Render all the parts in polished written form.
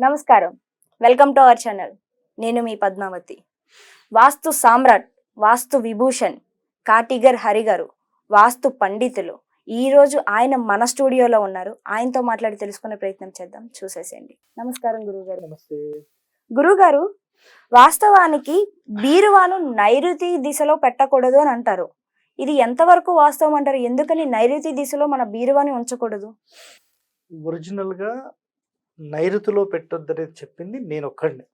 నమస్కారం. Welcome to our channel. నేను మీ పద్మావతి. వాస్తు సామ్రాట్, వాస్తు విభూషణ్, కాటిగర్ హరి గారు, వాస్తు పండితులు. ఈరోజు ఆయన మన స్టూడియోలో ఉన్నారు. ఆయనతో మాట్లాడి తెలుసుకునే ప్రయత్నం చేద్దాం. చూసేసేయండి. నమస్కారం గురుగారు. నమస్తే. గురుగారు, వాస్తవానికి బీరువాను నైరుతి దిశలో పెట్టకూడదు అని అంటారు. ఇది ఎంతవరకు వాస్తవం అంటారు? ఎందుకని నైరుతి దిశలో మన బీరువాని ఉంచకూడదు? ఒరిజినల్ గా నైరుతిలో పెట్టొద్దనేది చెప్పింది నేను ఒక్కడిని.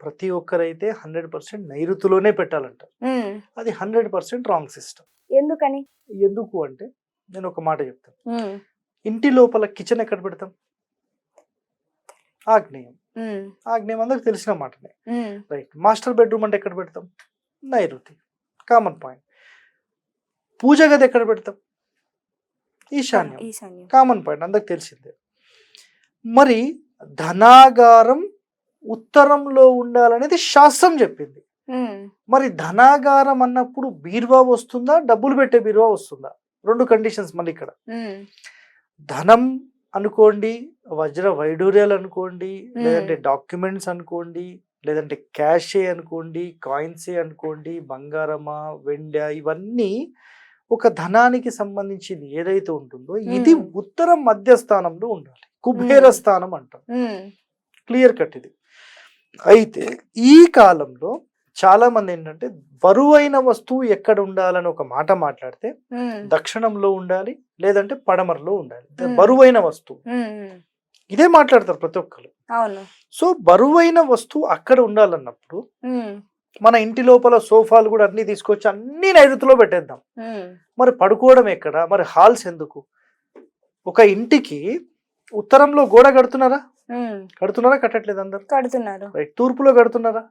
ప్రతి ఒక్కరైతే 100% నైరుతిలోనే పెట్టాలంటారు. అది 100% రాంగ్ సిస్టమ్. ఎందుకని? ఎందుకు అంటే నేను ఒక మాట చెప్తాను. ఇంటి లోపల కిచెన్ ఎక్కడ పెడతాం? ఆగ్నేయం. ఆగ్నేయం అందరికి తెలిసిన మాటనే, రైట్. మాస్టర్ బెడ్రూమ్ అంటే ఎక్కడ పెడతాం? నైరుతి, కామన్ పాయింట్. పూజ గది ఎక్కడ పెడతాం? ఈశాన్యం, కామన్ పాయింట్, అందరికి తెలిసిందే. మరి ధనాగారం ఉత్తరంలో ఉండాలనేది శాస్త్రం చెప్పింది. మరి ధనాగారం అన్నప్పుడు బీరువా వస్తుందా, డబ్బులు పెట్టే బీరువా వస్తుందా? రెండు కండిషన్స్ మళ్ళీ ఇక్కడ. ధనం అనుకోండి, వజ్ర వైడూర్యాలు అనుకోండి, లేదంటే డాక్యుమెంట్స్ అనుకోండి, లేదంటే క్యాషే అనుకోండి, కాయిన్సే అనుకోండి, బంగారమా వెండి, ఇవన్నీ ఒక ధనానికి సంబంధించింది ఏదైతే ఉంటుందో ఇది ఉత్తరం మధ్యస్థానంలో ఉండాలి. కుబేర స్థానం అంటాం. క్లియర్ కట్ ఇది. అయితే ఈ కాలంలో చాలా మంది ఏంటంటే బరువైన వస్తువు ఎక్కడ ఉండాలని ఒక మాట మాట్లాడితే దక్షిణంలో ఉండాలి, లేదంటే పడమరలో ఉండాలి. బరువైన వస్తువు ఇదే మాట్లాడతారు ప్రతి ఒక్కరు. సో బరువైన వస్తువు అక్కడ ఉండాలన్నప్పుడు మన ఇంటి లోపల సోఫాలు కూడా అన్ని తీసుకొచ్చి అన్ని నైరుతిలో పెట్టేద్దాం. మరి పడుకోవడం ఎక్కడ? మరి హాల్స్ ఎందుకు? ఒక ఇంటికి ఉత్తరంలో గోడ కడుతున్నారా? కట్టట్లేదు? అందరు కడుతున్నారు. రైట్. తూర్పులో కడుతున్నారా?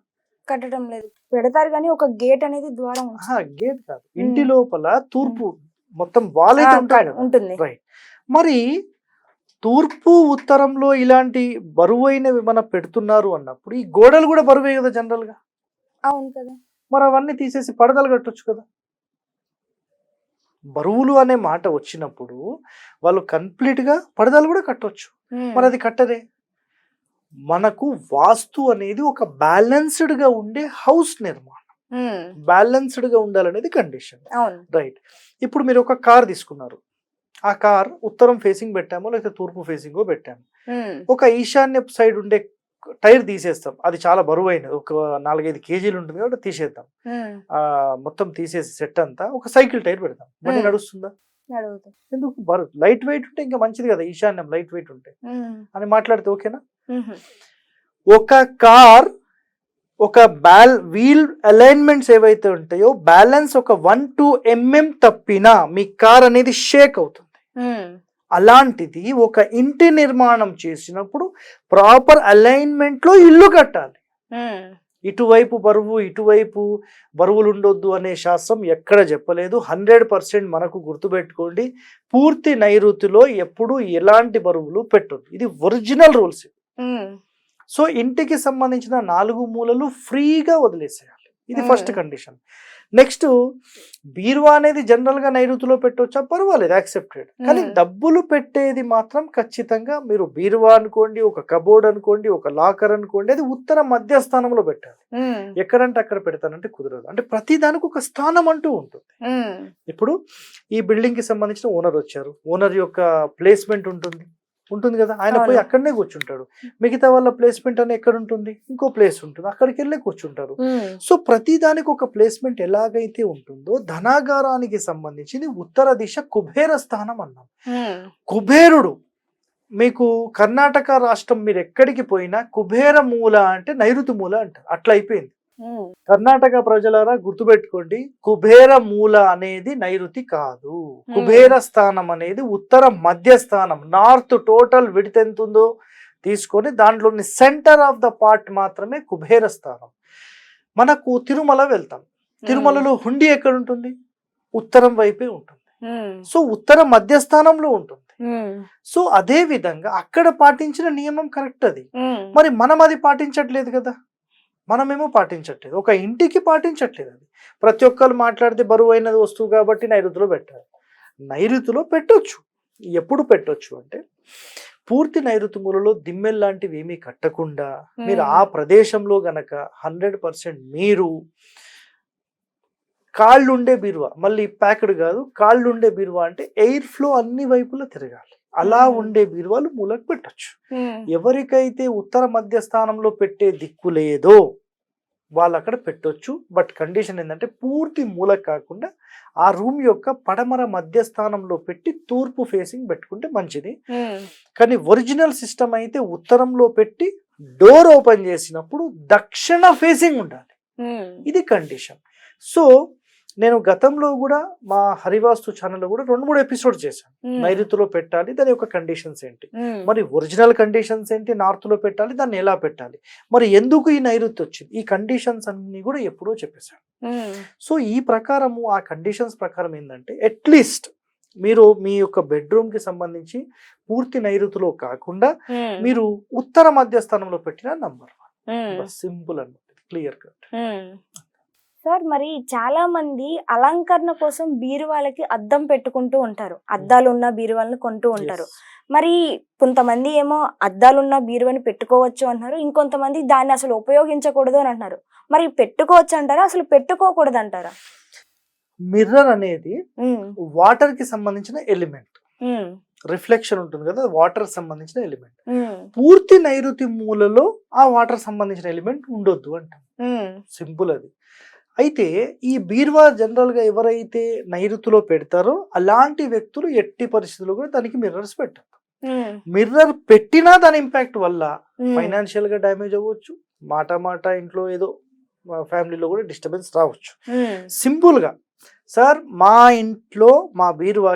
కట్టడం లేదు. పెడతారు కానీ ఒక గేట్ అనేది ద్వారం. గేట్ కాదు, ఇంటి లోపల తూర్పు మొత్తం వాల్ అయితే ఉంటుంది. రైట్. మరి తూర్పు ఉత్తరంలో ఇలాంటి బరువైనవి మనం పెడుతున్నారు అన్నప్పుడు ఈ గోడలు కూడా బరువే కదా జనరల్ గా. అవును కదా. మరి అవన్నీ తీసేసి పడదలు కట్టొచ్చు కదా. బరువులు అనే మాట వచ్చినప్పుడు వాళ్ళు కంప్లీట్ గా పడదలు కూడా కట్టొచ్చు. మరి అది కట్టదే. మనకు వాస్తు అనేది ఒక బ్యాలెన్స్డ్ గా ఉండే హౌస్ నిర్మాణం, బ్యాలెన్స్డ్ గా ఉండాలనేది కండిషన్. రైట్. ఇప్పుడు మీరు ఒక కార్ తీసుకున్నారు. ఆ కార్ ఉత్తరం ఫేసింగ్ పెట్టామో లేకపోతే తూర్పు ఫేసింగ్ పెట్టాము. ఒక ఈశాన్య సైడ్ ఉండే టైర్ తీసేస్తాం. అది చాలా బరువైనది, ఒక 4-5 కేజీలు ఉంటుంది కాబట్టి తీసేద్దాం. మొత్తం తీసేసి సెట్ అంతా ఒక సైకిల్ టైర్ పెడతాం. బండి నడుస్తుందా? ఎందుకు? లైట్ వెయిట్ ఉంటే ఇంకా మంచిది కదా. ఈశాన్యం లైట్ వెయిట్ ఉంటే అని మాట్లాడితే ఓకేనా? ఒక కార్ ఒక వీల్ అలైన్మెంట్స్ ఏవైతే ఉంటాయో బ్యాలెన్స్ ఒక 1-2 mm తప్పినా మీ కార్ అనేది షేక్ అవుతుంది. అలాంటిది ఒక ఇంటి నిర్మాణం చేసినప్పుడు ప్రాపర్ అలైన్మెంట్ లో ఇల్లు కట్టాలి. ఇటువైపు బరువు ఇటువైపు బరువులు ఉండొద్దు అనే శాస్త్రం ఎక్కడ చెప్పలేదు. 100% మనకు గుర్తుపెట్టుకోండి, పూర్తి నైరుతిలో ఎప్పుడు ఎలాంటి బరువులు పెట్టొద్దు. ఇది ఒరిజినల్ రూల్స్. సో ఇంటికి సంబంధించిన 4 మూలలు ఫ్రీగా వదిలేసేయాలి. ఇది ఫస్ట్ కండిషన్. నెక్స్ట్, బీరువా అనేది జనరల్ గా నైరుతిలో పెట్టొచ్చా? పర్వాలేదు, యాక్సెప్టెడ్. కానీ డబ్బులు పెట్టేది మాత్రం ఖచ్చితంగా మీరు బీరువా అనుకోండి, ఒక కబోర్డ్ అనుకోండి, ఒక లాకర్ అనుకోండి, అది ఉత్తర మధ్యస్థానంలో పెట్టాలి. ఎక్కడంటే అక్కడ పెడతానంటే కుదరదు. అంటే ప్రతి దానికి ఒక స్థానం అంటూ ఉంటుంది. ఇప్పుడు ఈ బిల్డింగ్ కి సంబంధించిన ఓనర్ వచ్చారు, ఓనర్ యొక్క ప్లేస్మెంట్ ఉంటుంది కదా. ఆయన పోయి అక్కడనే కూర్చుంటాడు. మిగతా వాళ్ళ ప్లేస్మెంట్ అని ఎక్కడ ఉంటుంది? ఇంకో ప్లేస్ ఉంటుంది, అక్కడికి వెళ్ళి కూర్చుంటారు. సో ప్రతి దానికి ఒక ప్లేస్మెంట్ ఎలాగైతే ఉంటుందో ధనాగారానికి సంబంధించింది ఉత్తర దిశ కుబేర స్థానం అన్నాం. కుబేరుడు మీకు కర్ణాటక రాష్ట్రం మీరు ఎక్కడికి పోయినా కుబేర మూల అంటే నైరుతి మూల అంటారు. అట్లా అయిపోయింది. కర్ణాటక ప్రజలారా గుర్తుపెట్టుకోండి, కుబేర మూల అనేది నైరుతి కాదు. కుబేర స్థానం అనేది ఉత్తర మధ్యస్థానం. నార్త్ టోటల్ విడత ఎంత ఉందో తీసుకొని దాంట్లోని సెంటర్ ఆఫ్ ద పార్ట్ మాత్రమే కుబేర స్థానం. మనకు తిరుమల వెళ్తాం, తిరుమలలో హుండీ ఎక్కడ ఉంటుంది? ఉత్తరం వైపే ఉంటుంది. సో ఉత్తర మధ్యస్థానంలో ఉంటుంది. సో అదే విధంగా అక్కడ పాటించిన నియమం కరెక్ట్ అది. మరి మనం అది పాటించట్లేదు కదా. మనమేమో పాటించట్లేదు, ఒక ఇంటికి పాటించట్లేదు. అది ప్రతి ఒక్కరు మాట్లాడితే బరువైనది వస్తువు కాబట్టి నైరుతిలో పెట్టాలి. నైరుతిలో పెట్టొచ్చు. ఎప్పుడు పెట్టొచ్చు అంటే పూర్తి నైరుతి మూలలో దిమ్మెల్ లాంటివి ఏమీ కట్టకుండా మీరు ఆ ప్రదేశంలో గనక 100% మీరు కాళ్ళుండే బీరువా, మళ్ళీ ప్యాక్డ్ కాదు, కాళ్ళుండే బీరువా అంటే ఎయిర్ ఫ్లో అన్ని వైపులా తిరగాలి, అలా ఉండే బీరువాలు మూలకు పెట్టొచ్చు. ఎవరికైతే ఉత్తర మధ్య స్థానంలో పెట్టే దిక్కు లేదో వాళ్ళు అక్కడ పెట్టొచ్చు. బట్ కండిషన్ ఏంటంటే పూర్తి మూల కాకుండా ఆ రూమ్ యొక్క పడమర మధ్య స్థానంలో పెట్టి తూర్పు ఫేసింగ్ పెట్టుకుంటే మంచిది. కానీ ఒరిజినల్ సిస్టమ్ అయితే ఉత్తరంలో పెట్టి డోర్ ఓపెన్ చేసినప్పుడు దక్షిణ ఫేసింగ్ ఉండాలి. ఇది కండిషన్. సో నేను గతంలో కూడా మా హరివాస్తు ఛానల్లో కూడా 2-3 ఎపిసోడ్ చేశాను. నైరుతిలో పెట్టాలి, దాని యొక్క కండిషన్స్ ఏంటి, మరి ఒరిజినల్ కండిషన్స్ ఏంటి, నార్త్ లో పెట్టాలి, దాన్ని ఎలా పెట్టాలి, మరి ఎందుకు ఈ నైరుతి వచ్చింది, ఈ కండిషన్స్ అన్ని కూడా ఎప్పుడో చెప్పేశాను. సో ఈ ప్రకారము ఆ కండిషన్స్ ప్రకారం ఏంటంటే అట్లీస్ట్ మీరు మీ యొక్క బెడ్రూమ్ కి సంబంధించి పూర్తి నైరుతిలో కాకుండా మీరు ఉత్తర మధ్య స్థానంలో పెట్టిన నంబర్ 1. సింపుల్ అన్నమాట, క్లియర్ కట్. సార్ మరి చాలా మంది అలంకరణ కోసం బీరువాలకి అద్దం పెట్టుకుంటూ ఉంటారు, అద్దాలు ఉన్న బీరువాలను కొంటూ ఉంటారు. మరి కొంతమంది ఏమో అద్దాలున్న బీరువాని పెట్టుకోవచ్చు అంటున్నారు, ఇంకొంతమంది దాన్ని అసలు ఉపయోగించకూడదు అని అంటున్నారు. మరి పెట్టుకోవచ్చు అంటారా, అసలు పెట్టుకోకూడదు అంటారా? మిర్రర్ అనేది వాటర్ కి సంబంధించిన ఎలిమెంట్, రిఫ్లెక్షన్ ఉంటుంది కదా, వాటర్ సంబంధించిన ఎలిమెంట్. పూర్తి నైరుతి మూలలో ఆ వాటర్ సంబంధించిన ఎలిమెంట్ ఉండొద్దు అంటాం, సింపుల్ అది. అయితే ఈ బీరువా జనరల్ గా ఎవరైతే నైరుతిలో పెడతారో అలాంటి వ్యక్తులు ఎట్టి పరిస్థితుల్లో కూడా దానికి మిర్రర్స్ పెట్టారు. మిర్రర్ పెట్టినా దాని ఇంపాక్ట్ వల్ల ఫైనాన్షియల్ గా డ్యామేజ్ అవ్వచ్చు, మాట ఇంట్లో ఏదో ఫ్యామిలీలో కూడా డిస్టర్బెన్స్ రావచ్చు. సింపుల్ గా సార్ మా ఇంట్లో మా బీరువాకి